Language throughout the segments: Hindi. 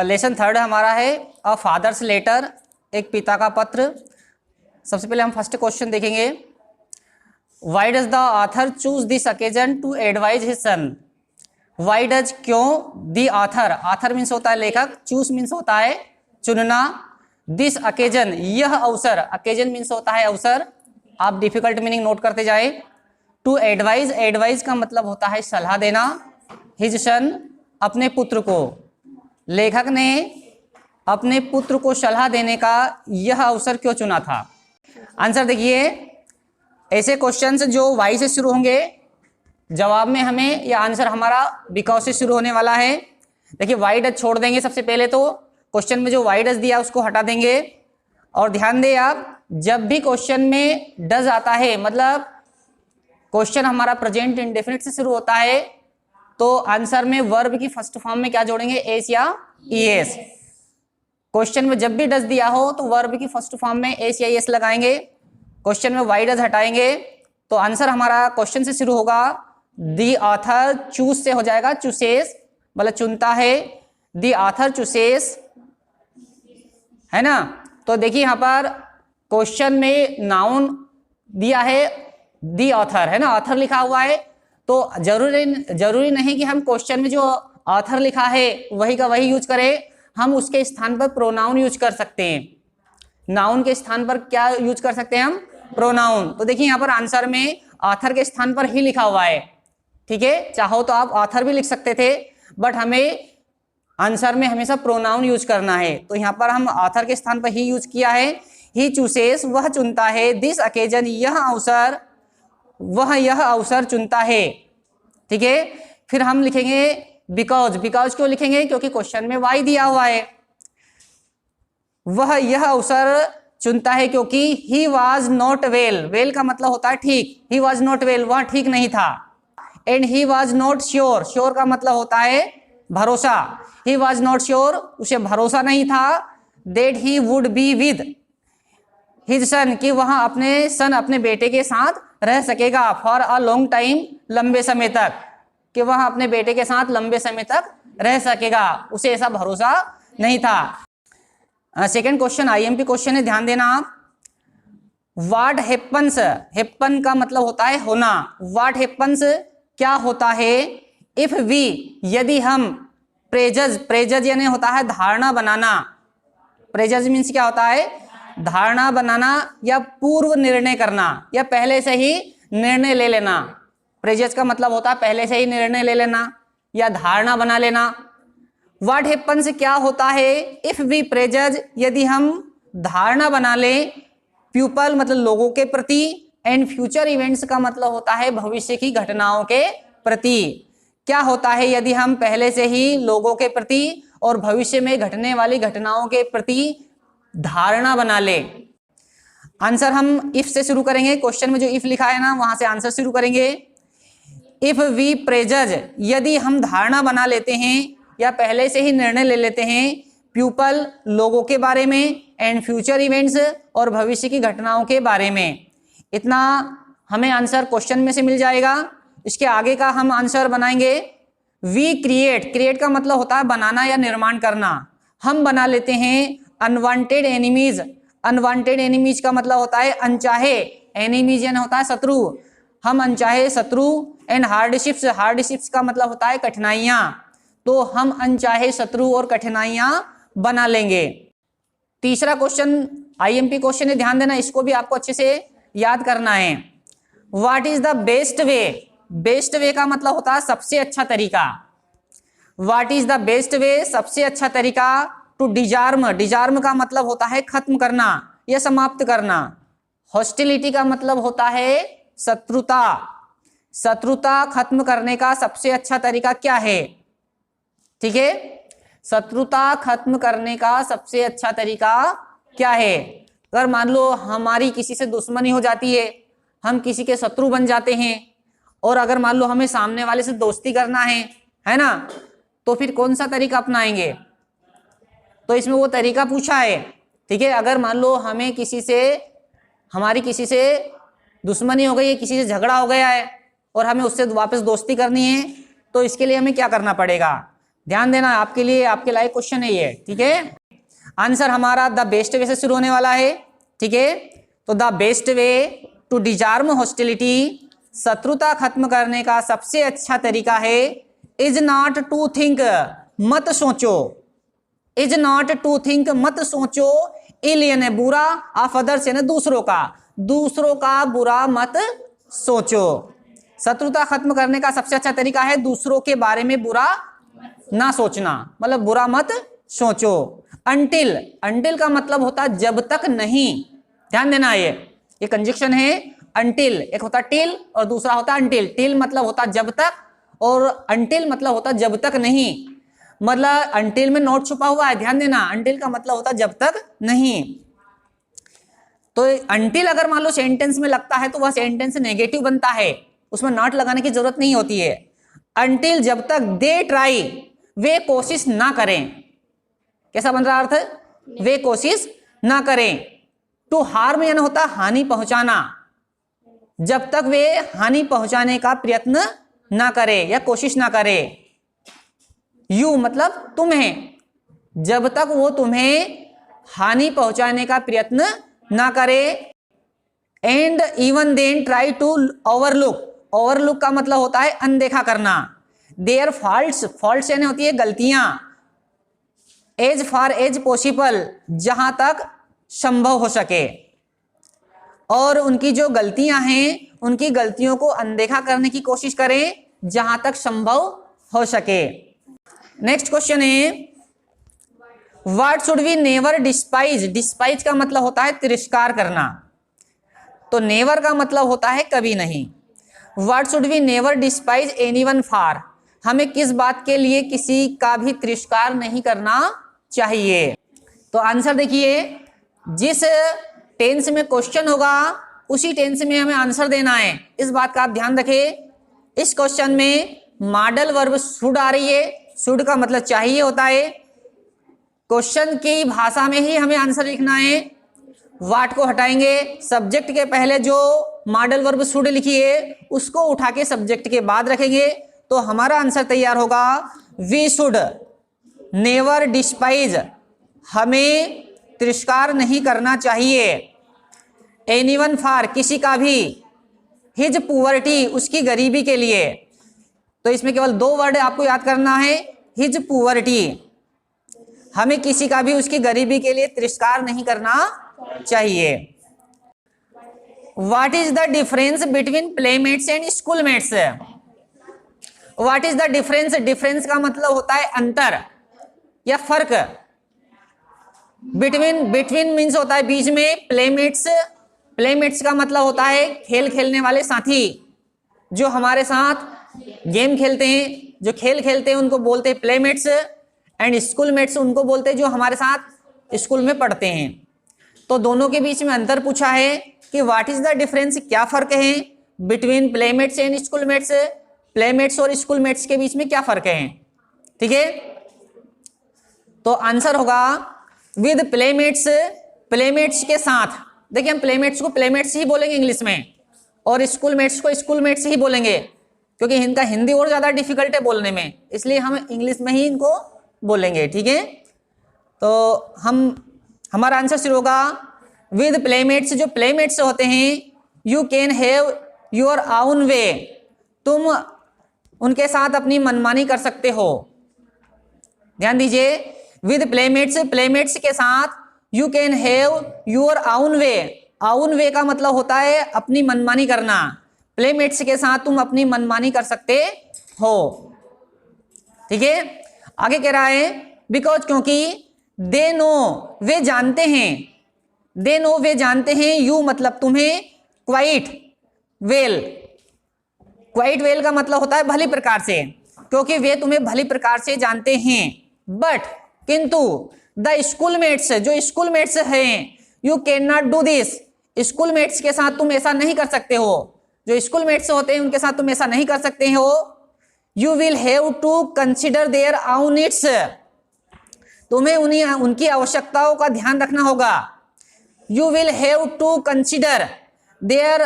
लेसन थर्ड हमारा है अ फादर्स लेटर, एक पिता का पत्र। सबसे पहले हम फर्स्ट क्वेश्चन देखेंगे। Why does the author choose this occasion to advise his son. Why does, क्यों, दी ऑथर, ऑथर मीन्स होता है लेखक, चूज मीन्स होता है चुनना, दिस अकेजन यह अवसर, अकेजन मीन्स होता है अवसर, आप डिफिकल्ट मीनिंग नोट करते जाए। टू एडवाइज, एडवाइज का मतलब होता है सलाह देना, हिज सन अपने पुत्र को, लेखक ने अपने पुत्र को सलाह देने का यह अवसर क्यों चुना था। आंसर देखिए, ऐसे क्वेश्चंस जो वाई से शुरू होंगे जवाब में हमें या आंसर हमारा बिकॉज से शुरू होने वाला है। देखिए वाई डज छोड़ देंगे सबसे पहले, तो क्वेश्चन में जो वाई डज दिया उसको हटा देंगे। और ध्यान दें आप, जब भी क्वेश्चन में डज आता है मतलब क्वेश्चन हमारा प्रेजेंट इंडेफिनिट से शुरू होता है, तो आंसर में वर्ब की फर्स्ट फॉर्म में क्या जोड़ेंगे, एस या ईएस। क्वेश्चन में जब भी डज दिया हो तो वर्ब की फर्स्ट फॉर्म में एस या ईएस लगाएंगे। क्वेश्चन में वाई डज हटाएंगे तो आंसर हमारा क्वेश्चन से शुरू होगा, दी ऑथर चूज से हो जाएगा चूसेस, मतलब चुनता है, दी ऑथर चूसेस, है ना। तो देखिए यहाँ पर क्वेश्चन में नाउन दिया है, दी ऑथर, है ना, ऑथर लिखा हुआ है, तो जरूरी नहीं कि हम क्वेश्चन में जो ऑथर लिखा है वही का वही यूज करें, हम उसके स्थान पर प्रोनाउन यूज कर सकते हैं। नाउन के स्थान पर क्या यूज कर सकते हैं हम, प्रोनाउन। तो देखिए यहाँ पर आंसर में ऑथर के स्थान पर ही लिखा हुआ है, ठीक है, चाहो तो आप ऑथर भी लिख सकते थे, बट हमें आंसर में हमेशा प्रोनाउन यूज करना है, तो यहाँ पर हम ऑथर के स्थान पर ही यूज किया है। ही चूसेस, वह चुनता है, दिस अकेजन यह अवसर, वह यह अवसर चुनता है, ठीक है। फिर हम लिखेंगे बिकॉज, बिकॉज क्यों लिखेंगे, क्योंकि क्वेश्चन में वाई दिया हुआ है। वह यह अवसर चुनता है क्योंकि he was not well, well का मतलब होता है ठीक, ही वॉज नॉट वेल, वह ठीक नहीं था। And he was not sure, sure का मतलब होता है भरोसा, ही वॉज नॉट श्योर, उसे भरोसा नहीं था, that he would be with his son, कि वह अपने सन, अपने बेटे के साथ रह सकेगा, फॉर अ लॉन्ग टाइम, लंबे समय तक, कि वह अपने बेटे के साथ लंबे समय तक रह सकेगा, उसे ऐसा भरोसा नहीं था। सेकेंड क्वेश्चन आईएमपी क्वेश्चन है, ध्यान देना आप। व्हाट हैपन्स, हैपन का मतलब होता है होना, व्हाट हैपन्स क्या होता है, इफ वी यदि हम, प्रेजज, प्रेजज यानी होता है धारणा बनाना, प्रेजज मीन्स क्या होता है, धारणा बनाना या पूर्व निर्णय करना या पहले से ही निर्णय ले लेना। प्रेजज का मतलब होता है पहले से ही निर्णय ले लेना या धारणा बना लेना। व्हाट हैपन्स क्या होता है, इफ वी प्रेजज यदि हम धारणा बना ले, पीपल मतलब लोगों के प्रति, एंड फ्यूचर इवेंट्स का मतलब होता है भविष्य की घटनाओं के प्रति। क्या होता है यदि हम पहले से ही लोगों के प्रति और भविष्य में घटने वाली घटनाओं के प्रति धारणा बना ले। आंसर हम इफ से शुरू करेंगे, क्वेश्चन में जो इफ लिखा है ना वहां से आंसर शुरू करेंगे। इफ वी प्रेजज यदि हम धारणा बना लेते हैं या पहले से ही निर्णय ले लेते हैं, पीपल लोगों के बारे में, एंड फ्यूचर इवेंट्स और भविष्य की घटनाओं के बारे में, इतना हमें आंसर क्वेश्चन में से मिल जाएगा। इसके आगे का हम आंसर बनाएंगे। वी क्रिएट, क्रिएट का मतलब होता है बनाना या निर्माण करना, हम बना लेते हैं अनवांटेड एनिमीज, अनवांटेड एनिमीज का मतलब होता है अनचाहे, एनिमीज यानी होता है शत्रु, हम अनचाहे शत्रु, एंड हार्डशिप्स, हार्डशिप्स का मतलब होता है कठिनाइयां, तो हम अनचाहे शत्रु और कठिनाइयां बना लेंगे। तीसरा क्वेश्चन आईएमपी क्वेश्चन है, ध्यान देना, इसको भी आपको अच्छे से याद करना है। What is the best way, best way का मतलब होता है सबसे अच्छा तरीका। व्हाट इज द बेस्ट वे, सबसे अच्छा तरीका। टू डिजार्म, डिजार्म का मतलब होता है खत्म करना या समाप्त करना। हॉस्टिलिटी का मतलब होता है शत्रुता, शत्रुता खत्म करने का सबसे अच्छा तरीका क्या है, ठीक है, शत्रुता खत्म करने का सबसे अच्छा तरीका क्या है। अगर मान लो हमारी किसी से दुश्मनी हो जाती है, हम किसी के शत्रु बन जाते हैं, और अगर मान लो हमें सामने वाले से दोस्ती करना है ना, तो फिर कौन सा तरीका अपनाएंगे, तो इसमें वो तरीका पूछा है, ठीक है। अगर मान लो हमें हमारी किसी से दुश्मनी हो गई है, किसी से झगड़ा हो गया है और हमें उससे वापस दोस्ती करनी है, तो इसके लिए हमें क्या करना पड़ेगा, ध्यान देना, आपके लिए, आपके लाइक क्वेश्चन है ये, ठीक है। आंसर हमारा द बेस्ट वे से शुरू होने वाला है, ठीक है। तो the best way to disarm hostility, शत्रुता खत्म करने का सबसे अच्छा तरीका है, इज नॉट टू थिंक, मत सोचो, इज नॉट टू थिंक, मत सोचो, इल यानी बुरा, ऑफ अदर्स यानी दूसरों का बुरा मत सोचो। शत्रुता खत्म करने का सबसे अच्छा तरीका है दूसरों के बारे में बुरा ना सोचना, मतलब बुरा मत सोचो। अंटिल, अंटिल का मतलब होता है जब तक नहीं, ध्यान देना, ये कंजक्शन है अंटिल, एक होता टिल और दूसरा होता अंटिल। टिल मतलब होता जब तक और अंटिल मतलब होता जब तक नहीं, मतलब अंटिल में नोट छुपा हुआ है, ध्यान देना, अंटिल का मतलब होता जब तक नहीं। तो अंटिल अगर मान लो सेंटेंस में लगता है तो वह सेंटेंस नेगेटिव बनता है, उसमें नॉट लगाने की जरूरत नहीं होती है। अंटिल जब तक, दे ट्राई, वे कोशिश ना करें, कैसा बन रहा अर्थ, वे कोशिश ना करें। टू हार्म यानी होता हानि पहुंचाना, जब तक वे हानि पहुंचाने का प्रयत्न ना करे या कोशिश ना करे। यू मतलब तुम्हें, जब तक वो तुम्हें हानि पहुंचाने का प्रयत्न ना करे। And even then try to overlook, overlook का मतलब होता है अनदेखा करना। देयर फॉल्ट्स, फॉल्ट्स यानी होती है गलतियां। एज फार एज पॉसिबल, जहां तक संभव हो सके, और उनकी जो गलतियां हैं उनकी गलतियों को अनदेखा करने की कोशिश करें जहां तक संभव हो सके। नेक्स्ट क्वेश्चन है, what should we never despise, despise का मतलब होता है तिरस्कार करना, तो नेवर का मतलब होता है कभी नहीं। What should we never despise anyone for, हमें किस बात के लिए किसी का भी तिरस्कार नहीं करना चाहिए। तो आंसर देखिए, जिस टेंस में क्वेश्चन होगा उसी टेंस में हमें आंसर देना है, इस बात का आप ध्यान रखें। इस क्वेश्चन में मॉडल वर्ब शुड आ रही है, शुड का मतलब चाहिए होता है, क्वेश्चन की भाषा में ही हमें आंसर लिखना है। व्हाट को हटाएंगे, सब्जेक्ट के पहले जो मॉडल वर्ब शुड लिखी है उसको उठा के सब्जेक्ट के बाद रखेंगे, तो हमारा आंसर तैयार होगा, वी शुड नेवर डिस्पाइज, हमें तिरस्कार नहीं करना चाहिए। एनीवन फॉर, किसी का भी, हिज पुअर्टी, उसकी गरीबी के लिए, तो इसमें केवल दो वर्ड आपको याद करना है, हिज पुअर्टी, हमें किसी का भी उसकी गरीबी के लिए तिरस्कार नहीं करना चाहिए। What is the difference between playmates and schoolmates, what is the difference, difference का मतलब होता है अंतर या फर्क। बिटवीन, बिटवीन मीन्स होता है बीच में, प्लेमेट्स, प्लेमेट्स का मतलब होता है खेल खेलने वाले साथी, जो हमारे साथ गेम खेलते हैं, जो खेल खेलते हैं उनको बोलते हैं प्लेमेट्स। एंड स्कूलमेट्स उनको बोलते हैं जो हमारे साथ स्कूल में पढ़ते हैं। तो दोनों के बीच में अंतर पूछा है कि व्हाट इज द डिफरेंस, क्या फर्क है between playmates and schoolmates, playmates और स्कूलमेट्स के बीच में क्या फर्क है, ठीक है। तो आंसर होगा विद प्लेमेट्स, प्लेमेट्स के साथ। देखिए हम प्लेमेट्स को प्लेमेट्स ही बोलेंगे इंग्लिश में, और स्कूलमेट्स को स्कूलमेट्स ही बोलेंगे, क्योंकि इनका हिंदी और ज्यादा डिफिकल्ट है बोलने में, इसलिए हम इंग्लिश में ही इनको बोलेंगे, ठीक है। तो हमारा आंसर शुरू होगा विद प्लेमेट्स, जो प्लेमेट्स होते हैं, you can have your own way, तुम उनके साथ अपनी मनमानी कर सकते हो। ध्यान दीजिए, विद प्लेमेट्स, प्लेमेट्स के साथ you can have your own way, own way का मतलब होता है अपनी मनमानी करना, प्लेमेट्स के साथ तुम अपनी मनमानी कर सकते हो, ठीक है। आगे कह रहा है बिकॉज, क्योंकि, दे नो, वे जानते हैं, दे नो वे जानते हैं, यू मतलब तुम्हें, क्वाइट वेल, क्वाइट वेल का मतलब होता है भली प्रकार से, क्योंकि वे तुम्हें भली प्रकार से जानते हैं। बट किंतु, द स्कूलमेट्स, जो स्कूलमेट्स हैं, you can not do this, schoolmates के साथ तुम ऐसा नहीं कर सकते हो, जो स्कूलमेट्स होते हैं उनके साथ तुम ऐसा नहीं कर सकते हो। You will have to consider their own needs, तुम्हें उनकी आवश्यकताओं का ध्यान रखना होगा। You will have to consider their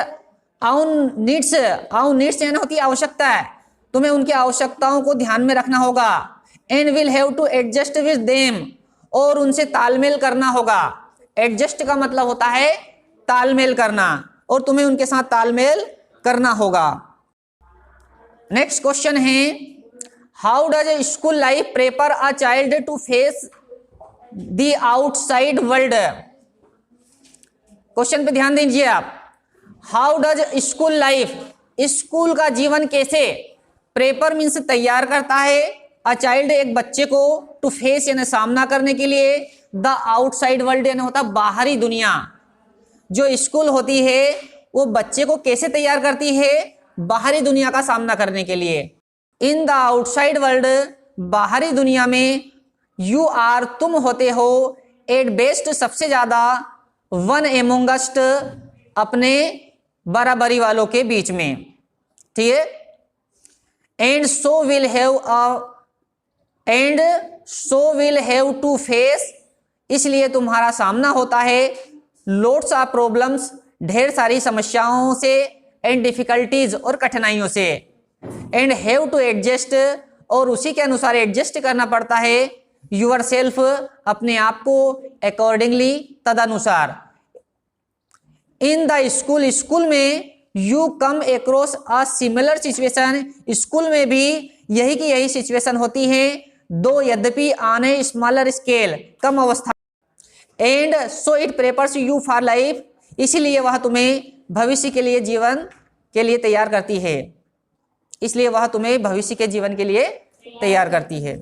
own needs, own needs यानी होती है आवश्यकता है, तुम्हें उनकी आवश्यकताओं को ध्यान में रखना होगा। And will have to adjust with them, और उनसे तालमेल करना होगा। एडजस्ट का मतलब होता है तालमेल करना, और तुम्हें उनके साथ तालमेल करना होगा। नेक्स्ट क्वेश्चन है, how does a school life prepare a child to face the outside world. Question पे ध्यान दीजिए आप। How does school life, school का जीवन कैसे, प्रेपर मीन्स तैयार करता है, अ चाइल्ड एक बच्चे को, टू फेस यानी सामना करने के लिए, द आउटसाइड वर्ल्ड यानी होता बाहरी दुनिया। जो स्कूल होती है वो बच्चे को कैसे तैयार करती है, बाहरी दुनिया का सामना करने के लिए। इन द आउटसाइड वर्ल्ड, बाहरी दुनिया में, यू आर तुम होते हो, एट बेस्ट सबसे ज्यादा, वन एमोंगस्ट अपने बराबरी वालों के बीच में, ठीक है। And so will have to face, इसलिए तुम्हारा सामना होता है, लोट्स ऑफ प्रॉब्लम्स ढेर सारी समस्याओं से, एंड डिफिकल्टीज और कठिनाइयों से, एंड हैव टू एडजस्ट और उसी के अनुसार एडजस्ट करना पड़ता है, यूर सेल्फ अपने आप को, अकॉर्डिंगली तदनुसार। इन द स्कूल, स्कूल में, you come across a similar situation, school में भी यही की यही सिचुएशन होती है, दो यद्यपि ऑन ए स्मॉलर स्केल, कम अवस्था, and so it prepares you for life, इसीलिए वह तुम्हें भविष्य के लिए, जीवन के लिए तैयार करती है, इसलिए वह तुम्हें भविष्य के जीवन के लिए तैयार करती है।